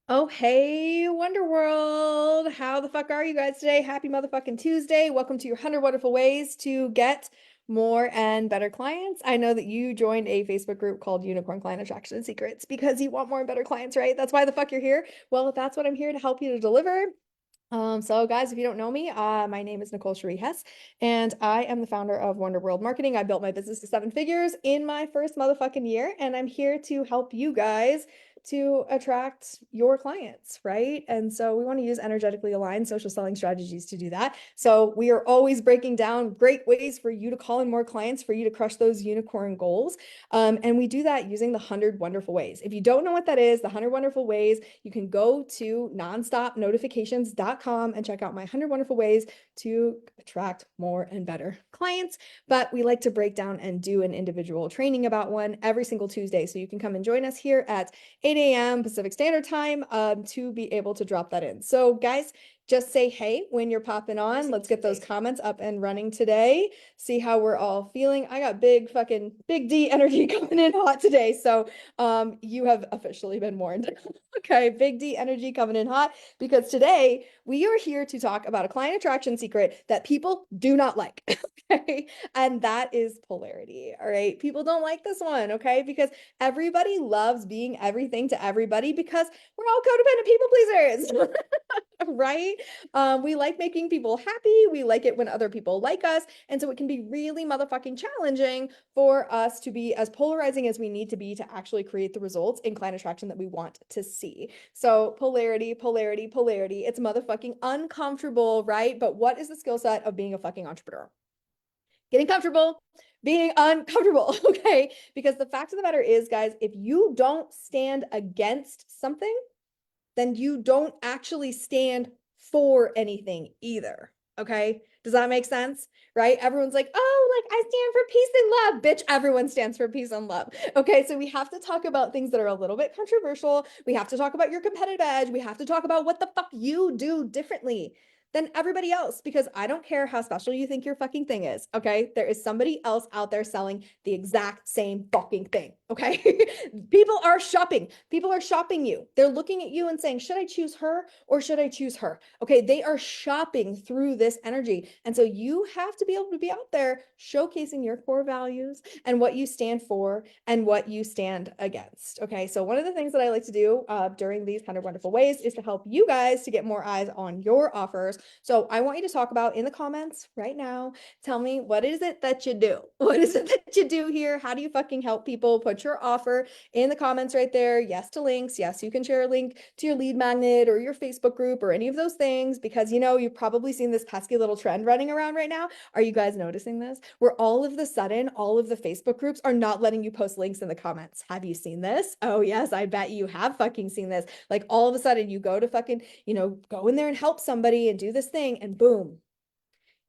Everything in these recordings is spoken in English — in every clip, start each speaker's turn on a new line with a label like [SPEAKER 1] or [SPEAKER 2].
[SPEAKER 1] Oh, hey, Wonder World. How the fuck are you guys today? Happy motherfucking Tuesday. Welcome to your 100 Wonderful Ways to Get More and Better Clients. I know that you joined a Facebook group called Unicorn Client Attraction Secrets because you want more and better clients, right? That's why the fuck you're here. Well, that's what I'm here to help you to deliver. So guys, if you don't know me, my name is Nicole Cherie Hesse, and I am the founder of Wonder World Marketing. I built my business to seven figures in my first motherfucking year, and I'm here to help you guys to attract your clients, right? And so we want to use energetically aligned social selling strategies to do that. So we are always breaking down great ways for you to call in more clients, for you to crush those unicorn goals. And we do that using the 100 Wonderful Ways. If you don't know what that is, the 100 Wonderful Ways, you can go to nonstopnotifications.com and check out my 100 Wonderful Ways to attract more and better clients. But we like to break down and do an individual training about one every single Tuesday. So you can come and join us here at 8 a.m. Pacific Standard Time to be able to drop that in. So guys, just say hey when you're popping on. Let's get those comments up and running today. See how we're all feeling. I got big D energy coming in hot today. So you have officially been warned. Okay, big D energy coming in hot because today we are here to talk about a client attraction secret that people do not like. Okay, and that is polarity. All right, people don't like this one. Okay, because everybody loves being everything to everybody because we're all codependent people pleasers. Right? We like making people happy. We like it when other people like us. And so it can be really motherfucking challenging for us to be as polarizing as we need to be to actually create the results in client attraction that we want to see. So polarity, polarity, polarity. It's motherfucking uncomfortable, right? But what is the skill set of being a fucking entrepreneur? Getting comfortable, being uncomfortable, okay? Because the fact of the matter is, guys, if you don't stand against something, then you don't actually stand for anything either. Okay. Does that make sense? Right? Everyone's like, oh, like I stand for peace and love. Bitch, everyone stands for peace and love. Okay. So we have to talk about things that are a little bit controversial. We have to talk about your competitive edge. We have to talk about what the fuck you do differently than everybody else because I don't care how special you think your fucking thing is. Okay. There is somebody else out there selling the exact same fucking thing. Okay. People are shopping. People are shopping you. They're looking at you and saying, should I choose her or should I choose her? Okay. They are shopping through this energy. And so you have to be able to be out there showcasing your core values and what you stand for and what you stand against. Okay. So one of the things that I like to do during these kind of wonderful ways is to help you guys to get more eyes on your offers. So I want you to talk about in the comments right now. Tell me, what is it that you do? What is it that you do here? How do you fucking help people? Put your offer in the comments right there. Yes to links. Yes, you can share a link to your lead magnet or your Facebook group or any of those things because you know you've probably seen this pesky little trend running around right now. Are you guys noticing this? Where all of the sudden, all of the Facebook groups are not letting you post links in the comments. Have you seen this? Oh, yes, I bet you have fucking seen this. Like all of a sudden, you go to fucking, go in there and help somebody and do this thing, and boom,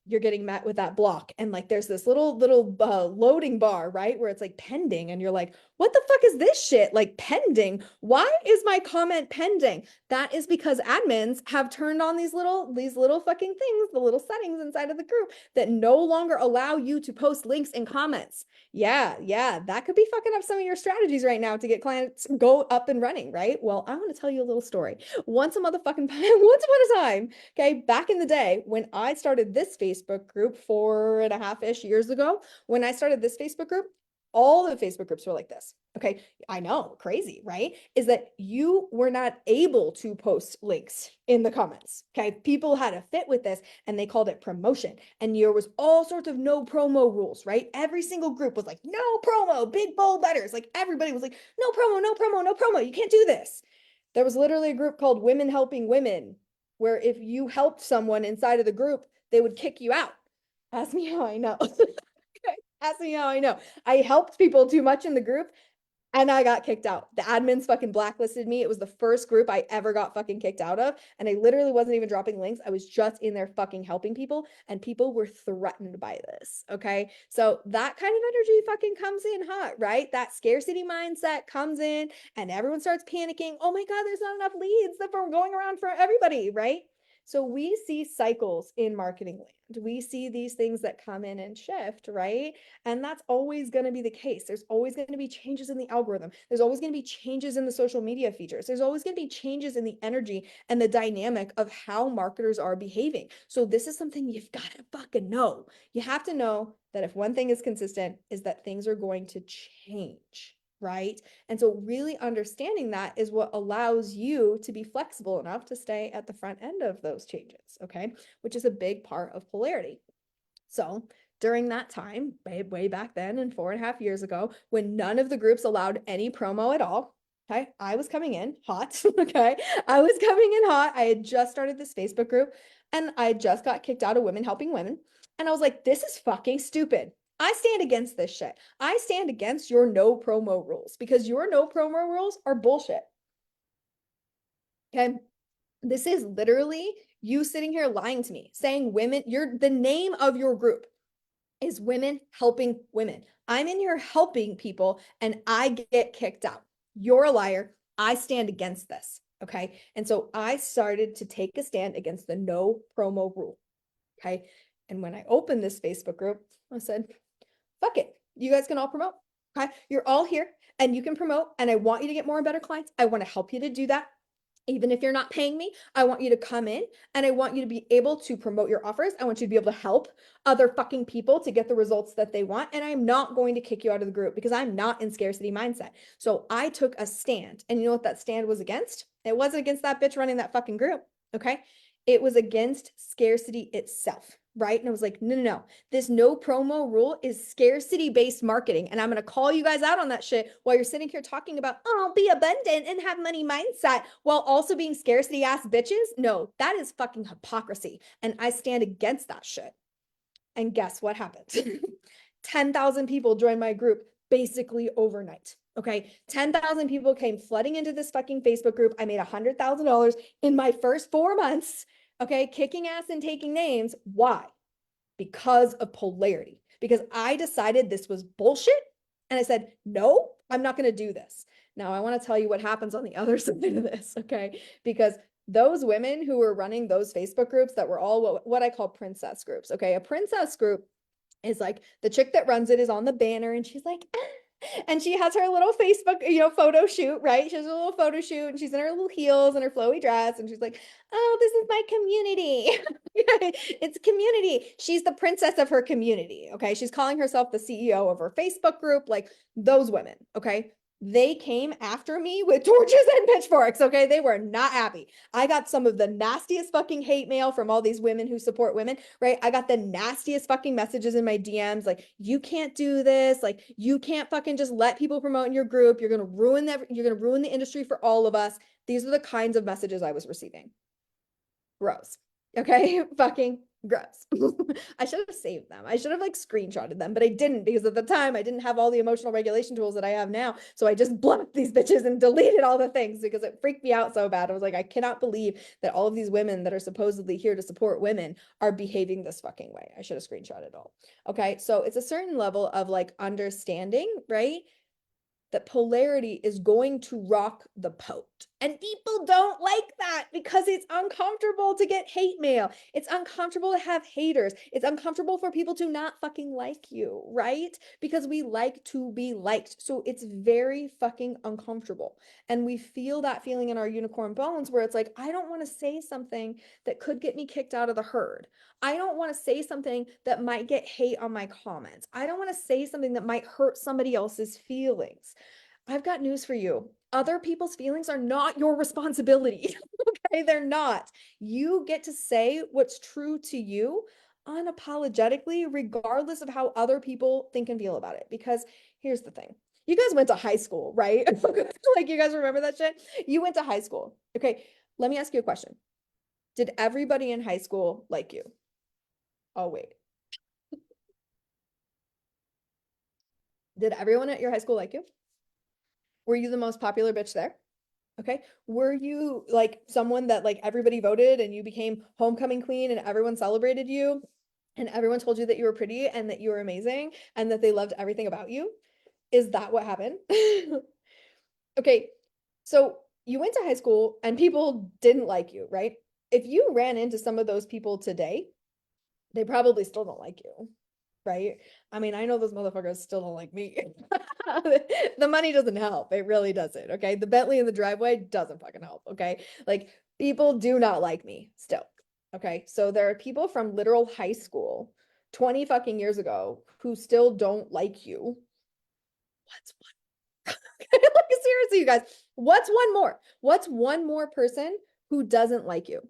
[SPEAKER 1] you're getting met with that block. And like there's this little loading bar, right? Where it's like pending. And you're like, what the fuck is this shit? Like pending. Why is my comment pending? That is because admins have turned on these little fucking things, the little settings inside of the group that no longer allow you to post links and comments. Yeah, that could be fucking up some of your strategies right now to get clients go up and running, right? Well, I want to tell you a little story. Once upon a time, okay, back in the day when I started this Facebook group 4.5-ish years ago, when I started this Facebook group, all the Facebook groups were like this. Okay, I know, crazy, right? Is that you were not able to post links in the comments. Okay, people had a fit with this and they called it promotion. And there was all sorts of no promo rules, right? Every single group was like, no promo, big bold letters. Like everybody was like, no promo, no promo, no promo. You can't do this. There was literally a group called Women Helping Women where if you helped someone inside of the group, they would kick you out. Ask me how I know. Ask me how I know. I helped people too much in the group and I got kicked out. The admins fucking blacklisted me. It was the first group I ever got fucking kicked out of. And I literally wasn't even dropping links. I was just in there fucking helping people. And people were threatened by this. Okay. So that kind of energy fucking comes in hot, right? That scarcity mindset comes in and everyone starts panicking. Oh my God, there's not enough leads that are going around for everybody, right? So we see cycles in marketing land. We see these things that come in and shift, right? And that's always going to be the case. There's always going to be changes in the algorithm. There's always going to be changes in the social media features. There's always going to be changes in the energy and the dynamic of how marketers are behaving. So this is something you've got to fucking know. You have to know that if one thing is consistent, is that things are going to change, right? And so really understanding that is what allows you to be flexible enough to stay at the front end of those changes, okay? Which is a big part of polarity. So during that time, way back then and 4.5 years ago, when none of the groups allowed any promo at all, okay, I was coming in hot, okay? I was coming in hot. I had just started this Facebook group and I just got kicked out of Women Helping Women. And I was like, this is fucking stupid. I stand against this shit. I stand against your no promo rules because your no promo rules are bullshit. Okay. This is literally you sitting here lying to me, saying women, the name of your group is Women Helping Women. I'm in here helping people and I get kicked out. You're a liar. I stand against this. Okay. And so I started to take a stand against the no promo rule. Okay. And when I opened this Facebook group, I said, fuck it. You guys can all promote. Okay. You're all here and you can promote. And I want you to get more and better clients. I want to help you to do that. Even if you're not paying me, I want you to come in and I want you to be able to promote your offers. I want you to be able to help other fucking people to get the results that they want. And I'm not going to kick you out of the group because I'm not in scarcity mindset. So I took a stand. And you know what that stand was against? It wasn't against that bitch running that fucking group. Okay. It was against scarcity itself. Right. And I was like, no. This no promo rule is scarcity based marketing. And I'm going to call you guys out on that shit while you're sitting here talking about, oh, be abundant and have money mindset while also being scarcity ass bitches. No, that is fucking hypocrisy. And I stand against that shit. And guess what happened? 10,000 people joined my group basically overnight. Okay. 10,000 people came flooding into this fucking Facebook group. I made $100,000 in my first 4 months. Okay. Kicking ass and taking names. Why? Because of polarity. Because I decided this was bullshit. And I said, no, I'm not going to do this. Now, I want to tell you what happens on the other side of this. Okay. Because those women who were running those Facebook groups that were all what I call princess groups. Okay. A princess group is like the chick that runs it is on the banner and she's like, and she has her little Facebook, photo shoot, right? She has a little photo shoot and she's in her little heels and her flowy dress. And she's like, oh, this is my community. It's community. She's the princess of her community. Okay. She's calling herself the CEO of her Facebook group, like those women. Okay. They came after me with torches and pitchforks. Okay. They were not happy. I got some of the nastiest fucking hate mail from all these women who support women, right? I got the nastiest fucking messages in my DMs. Like, you can't do this. Like, you can't fucking just let people promote in your group. You're going to ruin the industry for all of us. These are the kinds of messages I was receiving. Gross. Okay. Fucking gross. I should have saved them. I should have like screenshotted them, but I didn't because at the time I didn't have all the emotional regulation tools that I have now. So I just blocked these bitches and deleted all the things because it freaked me out so bad. I was like, I cannot believe that all of these women that are supposedly here to support women are behaving this fucking way. I should have screenshotted it all. Okay. So it's a certain level of like understanding, right? That polarity is going to rock the boat. And people don't like that because it's uncomfortable to get hate mail. It's uncomfortable to have haters. It's uncomfortable for people to not fucking like you, right? Because we like to be liked. So it's very fucking uncomfortable. And we feel that feeling in our unicorn bones where it's like, I don't want to say something that could get me kicked out of the herd. I don't want to say something that might get hate on my comments. I don't want to say something that might hurt somebody else's feelings. I've got news for you. Other people's feelings are not your responsibility. Okay, they're not. You get to say what's true to you unapologetically, regardless of how other people think and feel about it. Because here's the thing. You guys went to high school, right? Like, you guys remember that shit? You went to high school. Okay, let me ask you a question. Did everybody in high school like you? Oh, wait. Did everyone at your high school like you? Were you the most popular bitch there? Okay. Were you like someone that like everybody voted and you became homecoming queen and everyone celebrated you and everyone told you that you were pretty and that you were amazing and that they loved everything about you? Is that what happened? Okay. So you went to high school and people didn't like you, right? if you ran into some of those people today, they probably still don't like you, right? I mean, I know those motherfuckers still don't like me. The money doesn't help. It really doesn't. Okay. The Bentley in the driveway doesn't fucking help. Okay. Like people do not like me still. Okay. So there are people from literal high school 20 fucking years ago who still don't like you. What's one? Like seriously, you guys, what's one more? What's one more person who doesn't like you?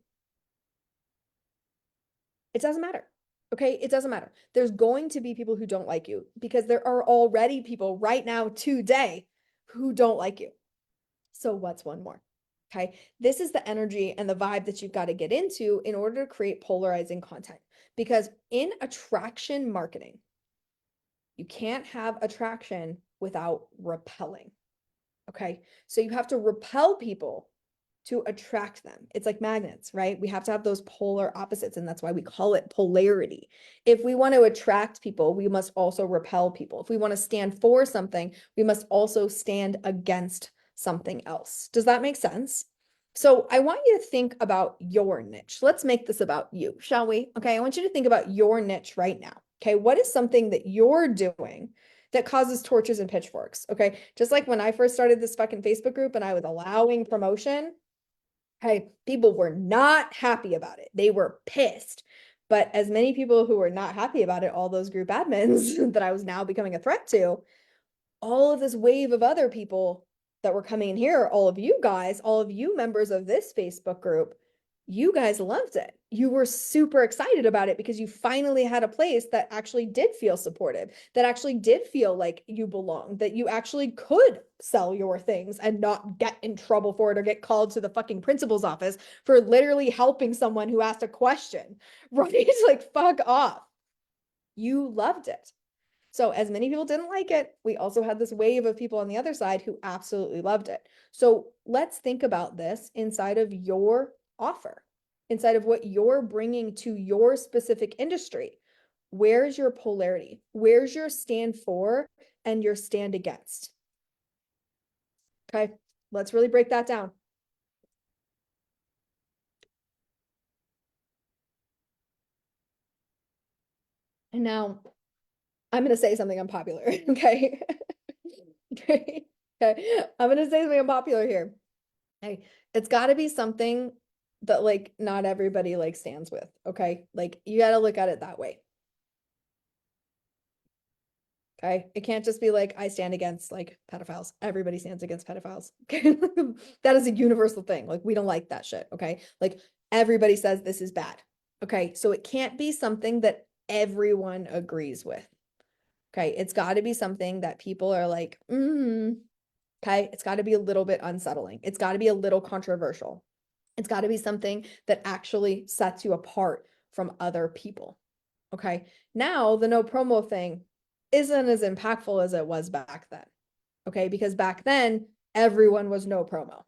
[SPEAKER 1] It doesn't matter. Okay. It doesn't matter. There's going to be people who don't like you because there are already people right now today who don't like you. So what's one more? Okay. This is the energy and the vibe that you've got to get into in order to create polarizing content. Because in attraction marketing, you can't have attraction without repelling. Okay. So you have to repel people to attract them. It's like magnets, right? We have to have those polar opposites, and that's why we call it polarity. If we want to attract people, we must also repel people. If we want to stand for something, we must also stand against something else. Does that make sense? So I want you to think about your niche. Let's make this about you, shall we? Okay, I want you to think about your niche right now. Okay, what is something that you're doing that causes torches and pitchforks? Okay, just like when I first started this fucking Facebook group and I was allowing promotion, hey, people were not happy about it. They were pissed. But as many people who were not happy about it, all those group admins that I was now becoming a threat to, all of this wave of other people that were coming in here, all of you guys, all of you members of this Facebook group, you guys loved it. You were super excited about it because you finally had a place that actually did feel supportive, that actually did feel like you belonged, that you actually could sell your things and not get in trouble for it or get called to the fucking principal's office for literally helping someone who asked a question, right? Like, fuck off. You loved it. So as many people didn't like it, we also had this wave of people on the other side who absolutely loved it. So let's think about this inside of your offer, inside of what you're bringing to your specific industry. Where's your polarity? Where's your stand for and your stand against? Okay, let's really break that down. And now I'm going to say something unpopular. Okay. Okay. I'm going to say something unpopular here. Hey, it's got to be something that like not everybody like stands with. Okay. Like you got to look at it that way. Okay. It can't just be like, I stand against like pedophiles. Everybody stands against pedophiles. Okay. That is a universal thing. Like we don't like that shit. Okay. Like everybody says this is bad. Okay. So it can't be something that everyone agrees with. Okay. It's got to be something that people are like, okay. It's got to be a little bit unsettling. It's got to be a little controversial. It's got to be something that actually sets you apart from other people. Okay. Now, the no promo thing isn't as impactful as it was back then. Okay. Because back then, everyone was no promo.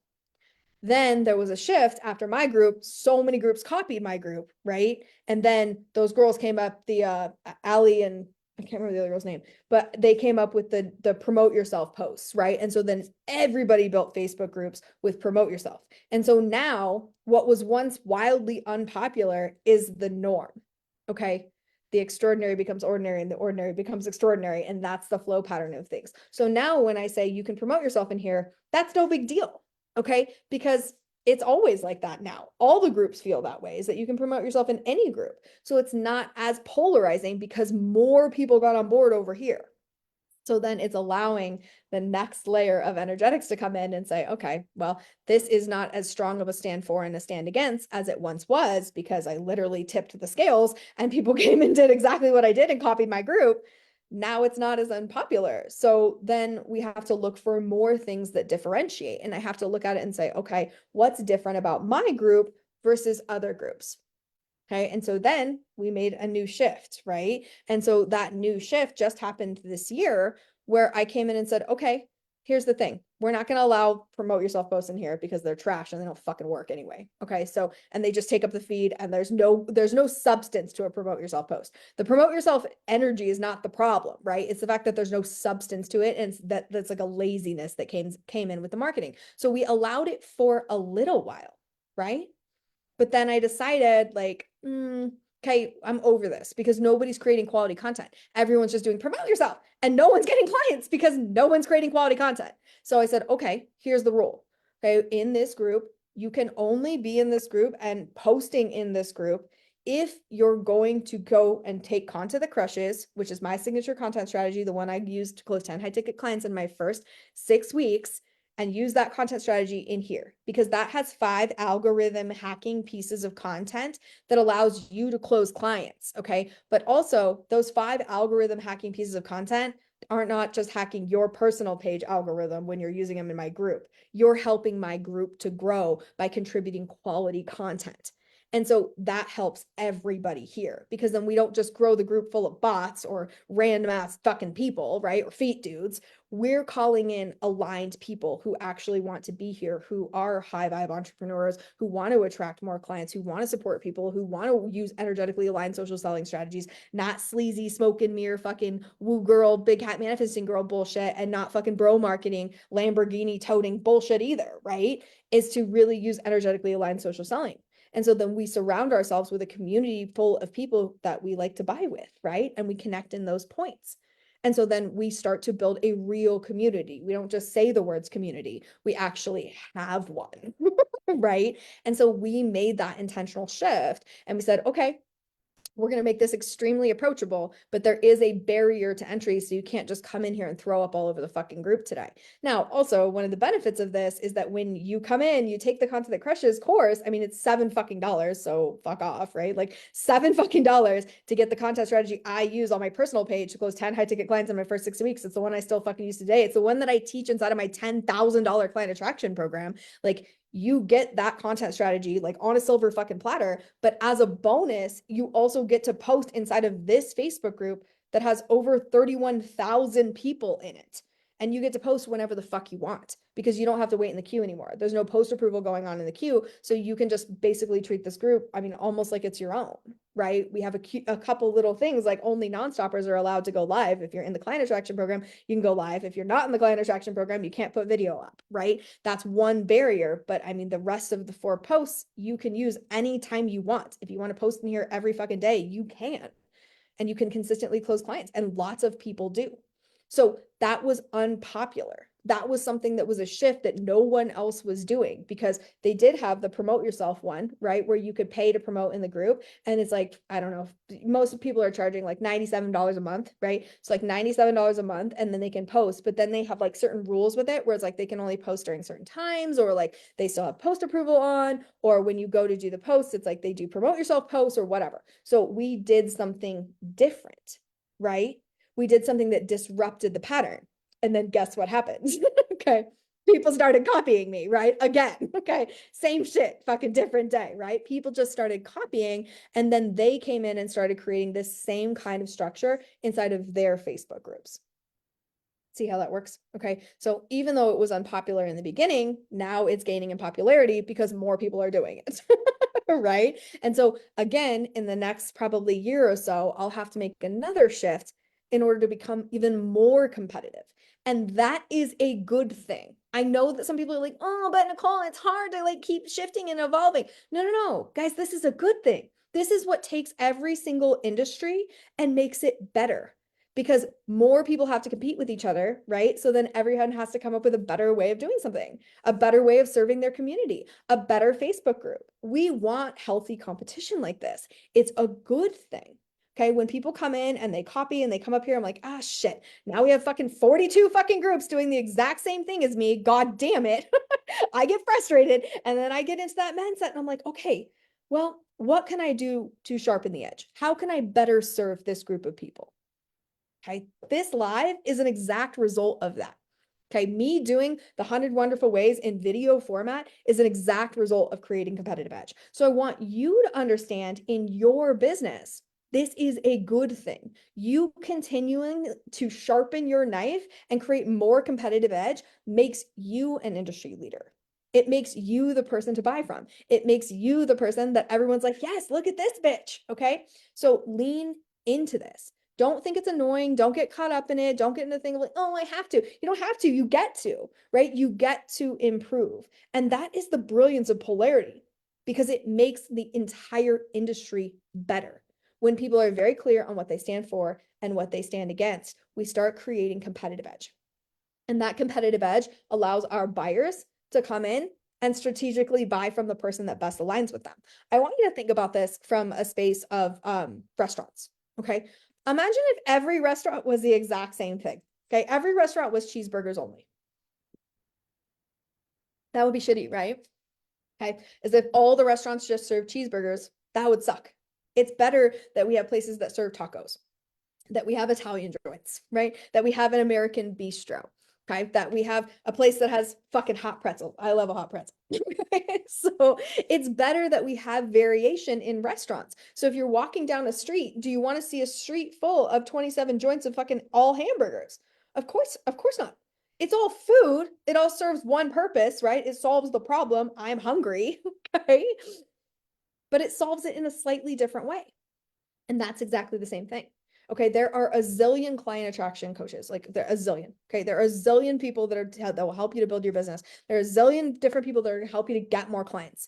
[SPEAKER 1] Then there was a shift after my group. So many groups copied my group, right? And then those girls came up, the Allie and I can't remember the other girl's name, but they came up with the promote yourself posts, right? And so then everybody built Facebook groups with promote yourself. And so now what was once wildly unpopular is the norm. Okay. The extraordinary becomes ordinary and the ordinary becomes extraordinary. And that's the flow pattern of things. So now when I say you can promote yourself in here, that's no big deal. Okay. Because it's always like that now. All the groups feel that way, is that you can promote yourself in any group. So it's not as polarizing because more people got on board over here. So then it's allowing the next layer of energetics to come in and say, okay, well, this is not as strong of a stand for and a stand against as it once was because I literally tipped the scales and people came and did exactly what I did and copied my group. Now it's not as unpopular. So then we have to look for more things that differentiate. And I have to look at it and say, okay, what's different about my group versus other groups? Okay. And so then we made a new shift, right? And so that new shift just happened this year where I came in and said, okay, here's the thing. We're not going to allow promote yourself posts in here because they're trash and they don't fucking work anyway. Okay. So, and they just take up the feed and there's no substance to a promote yourself post. The promote yourself energy is not the problem, right? It's the fact that there's no substance to it. And that's like a laziness that came in with the marketing. So we allowed it for a little while, right? But then I decided like, okay, I'm over this because nobody's creating quality content. Everyone's just doing promote yourself and no one's getting clients because no one's creating quality content. So I said, okay, here's the rule. Okay, in this group, you can only be in this group and posting in this group if you're going to go and take content that crushes, which is my signature content strategy, the one I used to close 10 high ticket clients in my first 6 weeks, and use that content strategy in here because that has 5 algorithm hacking pieces of content that allows you to close clients. Okay. But also, those 5 algorithm hacking pieces of content are not just hacking your personal page algorithm when you're using them in my group. You're helping my group to grow by contributing quality content. And so that helps everybody here because then we don't just grow the group full of bots or random ass fucking people, right? Or feet dudes. We're calling in aligned people who actually want to be here, who are high vibe entrepreneurs, who want to attract more clients, who want to support people, who want to use energetically aligned social selling strategies, not sleazy smoke and mirror fucking woo girl, big hat manifesting girl bullshit, and not fucking bro marketing, Lamborghini toting bullshit either, right? Is to really use energetically aligned social selling. And so then we surround ourselves with a community full of people that we like to buy with, right? And we connect in those points. And so then we start to build a real community. We don't just say the words community, we actually have one, right? And so we made that intentional shift and we said, okay, we're going to make this extremely approachable, but there is a barrier to entry. So you can't just come in here and throw up all over the fucking group today. Now, also one of the benefits of this is that when you come in, you take the content that crushes course. I mean, it's $7 fucking dollars. So fuck off, right? Like $7 fucking dollars to get the content strategy I use on my personal page to close 10 high ticket clients in my first 6 weeks. It's the one I still fucking use today. It's the one that I teach inside of my $10,000 client attraction program. Like, you get that content strategy like on a silver fucking platter. But as a bonus, you also get to post inside of this Facebook group that has over 31,000 people in it. And you get to post whenever the fuck you want because you don't have to wait in the queue anymore. There's no post approval going on in the queue. So you can just basically treat this group, I mean, almost like it's your own, right? We have a couple little things like only non-stoppers are allowed to go live. If you're in the client attraction program, you can go live. If you're not in the client attraction program, you can't put video up, right? That's one barrier. But I mean, the rest of the 4 posts you can use anytime you want. If you want to post in here every fucking day, you can. And you can consistently close clients. And lots of people do. So that was unpopular. That was something that was a shift that no one else was doing because they did have the promote yourself one, right? Where you could pay to promote in the group. And it's like, I don't know, most people are charging like $97 a month, right? So like $97 a month and then they can post, but then they have like certain rules with it where it's like they can only post during certain times or like they still have post approval on, or when you go to do the post, it's like they do promote yourself posts or whatever. So we did something different, right? We did something that disrupted the pattern. And then guess what happens? Okay. People started copying me, right? Again. Okay. Same shit, fucking different day, right? People just started copying. And then they came in and started creating this same kind of structure inside of their Facebook groups. See how that works? Okay. So even though it was unpopular in the beginning, now it's gaining in popularity because more people are doing it. Right. And so again, in the next probably year or so, I'll have to make another shift in order to become even more competitive. And that is a good thing. I know that some people are like, oh, but Nicole, it's hard to like keep shifting and evolving. No, no, no, guys, this is a good thing. This is what takes every single industry and makes it better because more people have to compete with each other, right? So then everyone has to come up with a better way of doing something, a better way of serving their community, a better Facebook group. We want healthy competition like this. It's a good thing. Okay, when people come in and they copy and they come up here, I'm like, ah, shit. Now we have fucking 42 fucking groups doing the exact same thing as me. God damn it. I get frustrated. And then I get into that mindset and I'm like, okay, well, what can I do to sharpen the edge? How can I better serve this group of people? Okay, this live is an exact result of that. Okay, me doing the 100 wonderful ways in video format is an exact result of creating competitive edge. So I want you to understand in your business, this is a good thing. You continuing to sharpen your knife and create more competitive edge makes you an industry leader. It makes you the person to buy from. It makes you the person that everyone's like, yes, look at this bitch. Okay, so lean into this. Don't think it's annoying. Don't get caught up in it. Don't get in the thing of like, oh, I have to. You don't have to. You get to, right? You get to improve. And that is the brilliance of polarity because it makes the entire industry better. When people are very clear on what they stand for and what they stand against, we start creating competitive edge. And that competitive edge allows our buyers to come in and strategically buy from the person that best aligns with them. I want you to think about this from a space of restaurants. Okay. Imagine if every restaurant was the exact same thing. Okay. Every restaurant was cheeseburgers only. That would be shitty, right? Okay. As if all the restaurants just serve cheeseburgers, that would suck. It's better that we have places that serve tacos, that we have Italian joints, right? That we have an American bistro, okay? That we have a place that has fucking hot pretzel. I love a hot pretzel. So it's better that we have variation in restaurants. So if you're walking down a street, do you want to see a street full of 27 joints of fucking all hamburgers? Of course not. It's all food. It all serves one purpose, right? It solves the problem. I'm hungry, okay? But it solves it in a slightly different way. And that's exactly the same thing. Okay, there are a zillion client attraction coaches, like there are a zillion. Okay, there are a zillion people that will help you to build your business. There are a zillion different people that are going to help you to get more clients.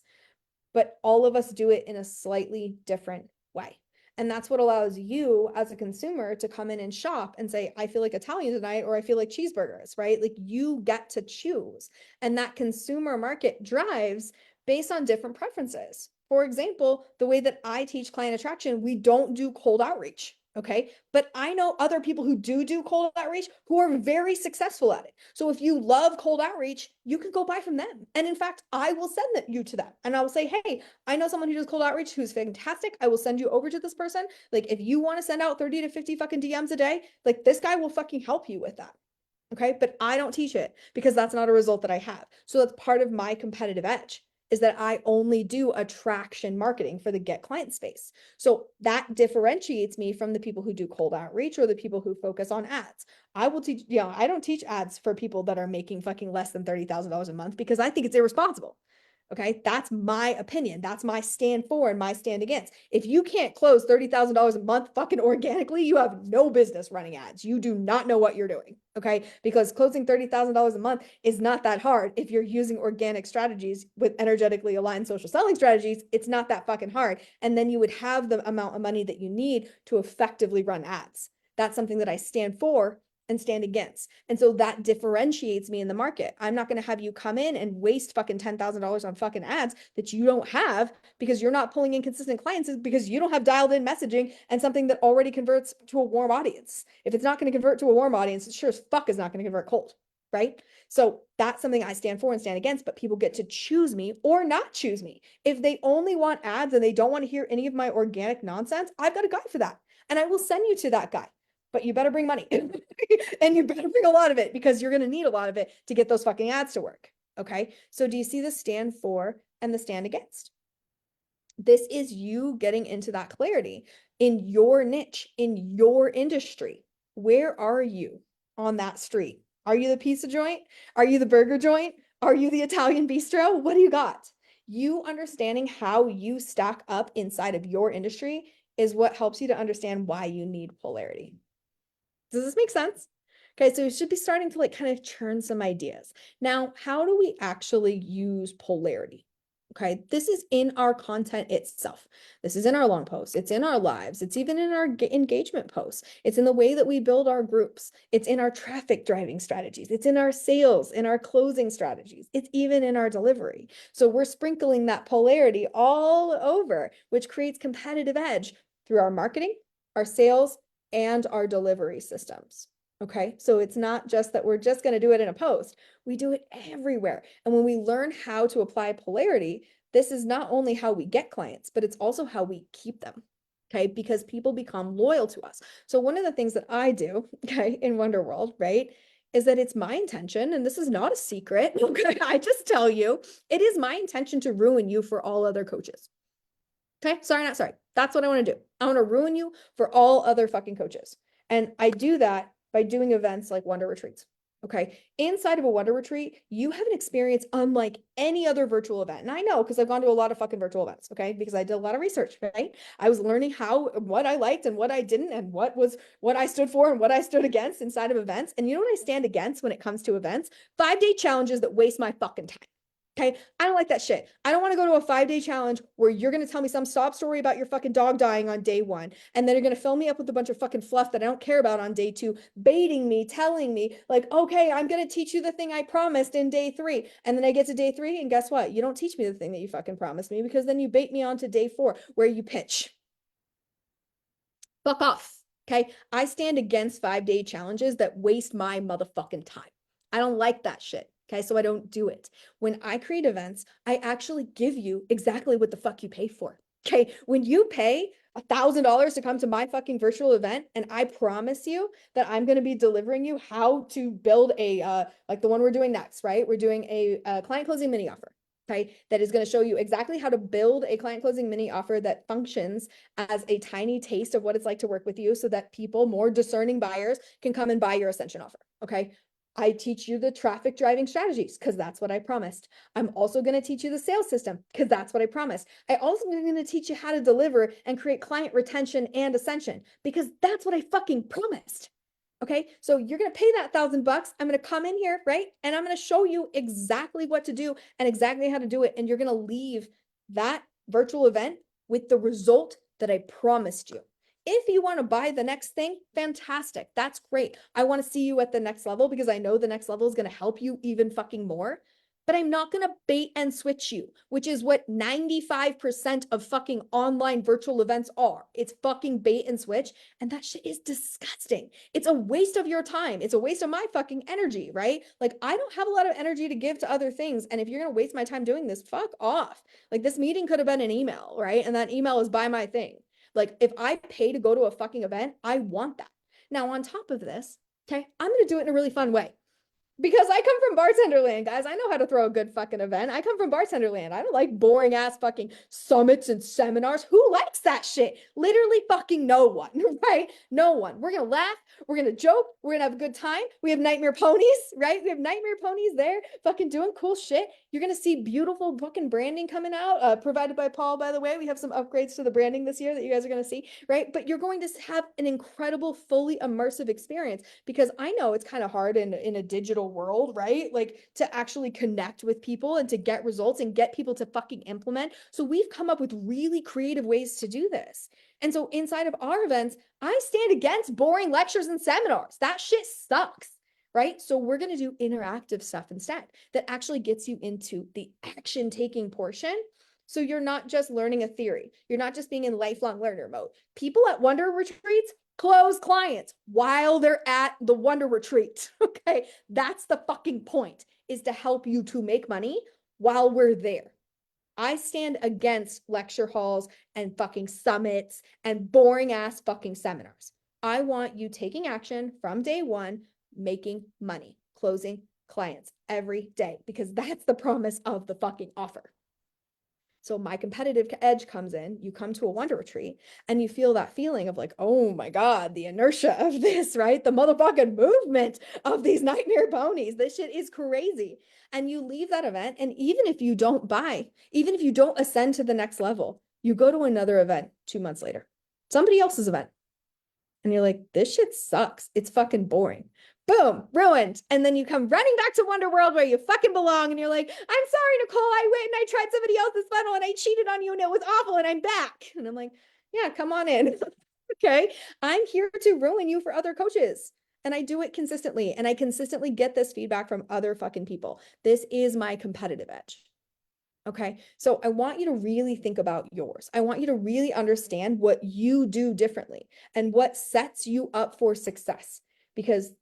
[SPEAKER 1] But all of us do it in a slightly different way. And that's what allows you as a consumer to come in and shop and say, I feel like Italian tonight, or I feel like cheeseburgers, right? Like you get to choose. And that consumer market drives based on different preferences. For example, the way that I teach client attraction, we don't do cold outreach. Okay. But I know other people who do cold outreach who are very successful at it. So if you love cold outreach, you can go buy from them. And in fact, I will send you to them and I will say, hey, I know someone who does cold outreach who's fantastic. I will send you over to this person. Like if you want to send out 30 to 50 fucking DMs a day, like this guy will fucking help you with that. Okay. But I don't teach it because that's not a result that I have. So that's part of my competitive edge, is that I only do attraction marketing for the get client space. So that differentiates me from the people who do cold outreach or the people who focus on ads. I will teach, I don't teach ads for people that are making fucking less than $30,000 a month because I think it's irresponsible. Okay, that's my opinion. That's my stand for and my stand against. If you can't close $30,000 a month fucking organically, you have no business running ads. You do not know what you're doing. Okay, because closing $30,000 a month is not that hard. If you're using organic strategies with energetically aligned social selling strategies, it's not that fucking hard. And then you would have the amount of money that you need to effectively run ads. That's something that I stand for and stand against. And so that differentiates me in the market. I'm not going to have you come in and waste fucking $10,000 on fucking ads that you don't have because you're not pulling in consistent clients, because you don't have dialed in messaging and something that already converts to a warm audience. If it's not going to convert to a warm audience, it sure as fuck is not going to convert cold, right? So that's something I stand for and stand against, but people get to choose me or not choose me. If they only want ads and they don't want to hear any of my organic nonsense, I've got a guy for that. And I will send you to that guy. But you better bring money and you better bring a lot of it because you're going to need a lot of it to get those fucking ads to work. Okay. So do you see the stand for and the stand against? This is you getting into that clarity in your niche, in your industry. Where are you on that street? Are you the pizza joint? Are you the burger joint? Are you the Italian bistro? What do you got? You understanding how you stack up inside of your industry is what helps you to understand why you need polarity. Does this make sense? Okay, so we should be starting to like kind of churn some ideas. Now, how do we actually use polarity? Okay, this is in our content itself. This is in our long posts. It's in our lives. It's even in our engagement posts. It's in the way that we build our groups. It's in our traffic driving strategies. It's in our sales, in our closing strategies. It's even in our delivery. So we're sprinkling that polarity all over, which creates competitive edge through our marketing, our sales, and our delivery systems. Okay, so it's not just that we're just going to do it in a post. We do it everywhere. And when we learn how to apply polarity, this is not only how we get clients, but it's also how we keep them. Okay, because people become loyal to us. So one of the things that I do, okay, in Wonder World, right, is that it's my intention, and this is not a secret, okay, I just tell you, it is my intention to ruin you for all other coaches. Okay, sorry, not sorry. That's what I want to do. I want to ruin you for all other fucking coaches. And I do that by doing events like Wonder Retreats. Okay, inside of a Wonder Retreat, you have an experience unlike any other virtual event. And I know because I've gone to a lot of fucking virtual events, okay? Because I did a lot of research, right? I was learning what I liked and what I didn't, and what I stood for and what I stood against inside of events. And you know what I stand against when it comes to events? 5-day challenges that waste my fucking time. Okay. I don't like that shit. I don't want to go to a 5-day challenge where you're going to tell me some sob story about your fucking dog dying on day one. And then you're going to fill me up with a bunch of fucking fluff that I don't care about on day two, baiting me, telling me, like, okay, I'm going to teach you the thing I promised in day three. And then I get to day three. And guess what? You don't teach me the thing that you fucking promised me, because then you bait me on to day four where you pitch. Fuck off. Okay. I stand against 5-day challenges that waste my motherfucking time. I don't like that shit. Okay. So I don't do it. When I create events, I actually give you exactly what the fuck you pay for. Okay. When you pay $1,000 to come to my fucking virtual event, and I promise you that I'm going to be delivering you how to build a, like the one we're doing next, right? We're doing a client closing mini offer. Okay, that is going to show you exactly how to build a client closing mini offer that functions as a tiny taste of what it's like to work with you, so that people, more discerning buyers, can come and buy your ascension offer. Okay. I teach you the traffic driving strategies because that's what I promised. I'm also going to teach you the sales system because that's what I promised. I also am going to teach you how to deliver and create client retention and ascension because that's what I fucking promised. Okay, so you're going to pay that $1,000. I'm going to come in here, right? And I'm going to show you exactly what to do and exactly how to do it. And you're going to leave that virtual event with the result that I promised you. If you want to buy the next thing, fantastic. That's great. I want to see you at the next level because I know the next level is going to help you even fucking more. But I'm not going to bait and switch you, which is what 95% of fucking online virtual events are. It's fucking bait and switch. And that shit is disgusting. It's a waste of your time. It's a waste of my fucking energy, right? Like, I don't have a lot of energy to give to other things. And if you're going to waste my time doing this, fuck off. Like, this meeting could have been an email, right? And that email is buy my thing. Like, if I pay to go to a fucking event, I want that. Now, on top of this, okay, I'm going to do it in a really fun way. Because I come from bartender land, guys. I know how to throw a good fucking event. I come from bartender land. I don't like boring ass fucking summits and seminars. Who likes that shit? Literally fucking no one, right? No one. We're going to laugh. We're going to joke. We're going to have a good time. We have nightmare ponies, right? We have nightmare ponies there fucking doing cool shit. You're going to see beautiful fucking branding coming out, provided by Paul, by the way. We have some upgrades to the branding this year that you guys are going to see, right? But you're going to have an incredible, fully immersive experience, because I know it's kind of hard in a digital world, right? Like, to actually connect with people and to get results and get people to fucking implement. So we've come up with really creative ways to do this. And so inside of our events, I stand against boring lectures and seminars. That shit sucks, right? So we're going to do interactive stuff instead that actually gets you into the action taking portion. So you're not just learning a theory. You're not just being in lifelong learner mode. People at Wonder Retreats close clients while they're at the Wonder Retreat. Okay. That's the fucking point, is to help you to make money while we're there. I stand against lecture halls and fucking summits and boring ass fucking seminars. I want you taking action from day one, making money, closing clients every day, because that's the promise of the fucking offer. So my competitive edge comes in. You come to a Wonder Retreat and you feel that feeling of like, oh my God, the inertia of this, right? The motherfucking movement of these nightmare ponies. This shit is crazy. And you leave that event. And even if you don't buy, even if you don't ascend to the next level, you go to another event 2 months later, somebody else's event. And you're like, this shit sucks. It's fucking boring. Boom, ruined. And then you come running back to Wonder World where you fucking belong. And you're like, I'm sorry, Nicole. I went and I tried somebody else's funnel and I cheated on you and it was awful and I'm back. And I'm like, yeah, come on in. Okay. I'm here to ruin you for other coaches. And I do it consistently. And I consistently get this feedback from other fucking people. This is my competitive edge. Okay. So I want you to really think about yours. I want you to really understand what you do differently and what sets you up for success, because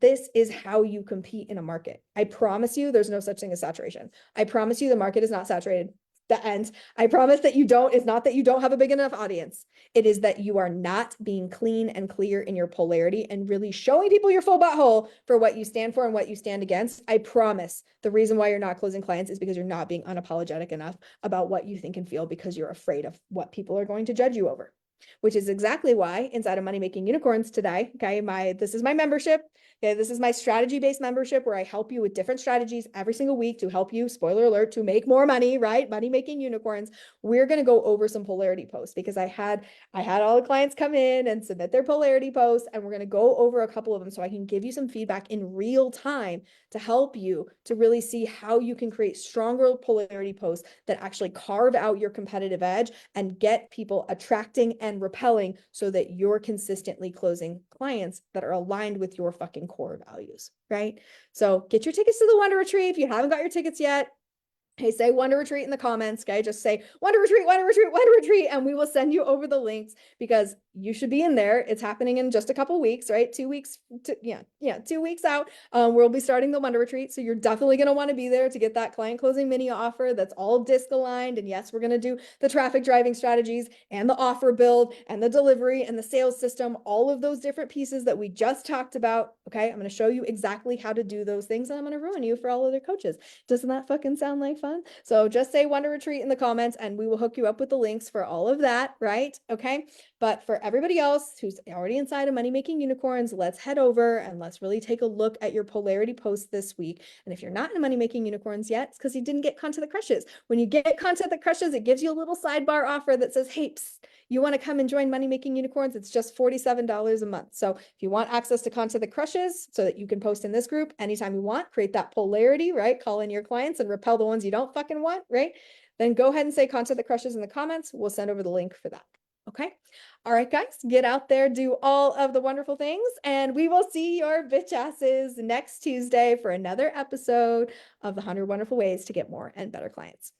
[SPEAKER 1] this is how you compete in a market. I promise you there's no such thing as saturation. I promise you the market is not saturated. The end. I promise that it's not that you don't have a big enough audience. It is that you are not being clean and clear in your polarity and really showing people your full butthole for what you stand for and what you stand against. I promise the reason why you're not closing clients is because you're not being unapologetic enough about what you think and feel, because you're afraid of what people are going to judge you over. which is exactly why inside of Money Making Unicorns today, okay, this is my membership. Okay, this is my strategy-based membership where I help you with different strategies every single week to help you, spoiler alert, to make more money, right? Money Making Unicorns. We're going to go over some polarity posts because I had all the clients come in and submit their polarity posts, and we're going to go over a couple of them so I can give you some feedback in real time to help you to really see how you can create stronger polarity posts that actually carve out your competitive edge and get people attracting and repelling so that you're consistently closing clients that are aligned with your fucking core values, right? So get your tickets to the Wonder Retreat. If you haven't got your tickets yet, hey, say Wonder Retreat in the comments, okay? Just say Wonder Retreat, Wonder Retreat, Wonder Retreat, and we will send you over the links because you should be in there. It's happening in just a couple weeks, right? 2 weeks, 2 weeks out. We'll be starting the Wonder Retreat, so you're definitely going to want to be there to get that client closing mini offer that's all disc aligned. And yes, we're going to do the traffic driving strategies and the offer build and the delivery and the sales system, all of those different pieces that we just talked about, okay? I'm going to show you exactly how to do those things, and I'm going to ruin you for all other coaches. Doesn't that fucking sound like fun? So just say Wonder Retreat in the comments and we will hook you up with the links for all of that, right? Okay. But for everybody else who's already inside of Money Making Unicorns, let's head over and let's really take a look at your polarity post this week. And if you're not in Money Making Unicorns yet, it's because you didn't get content that crushes. When you get content that crushes, it gives you a little sidebar offer that says, hey, psst, you want to come and join Money Making Unicorns? It's just $47 a month. So if you want access to content that crushes so that you can post in this group anytime you want, create that polarity, right? Call in your clients and repel the ones you don't fucking want, right? Then go ahead and say content that crushes in the comments. We'll send over the link for that. Okay. All right, guys, get out there, do all of the wonderful things, and we will see your bitch asses next Tuesday for another episode of the 100 Wonderful Ways to Get More and Better Clients.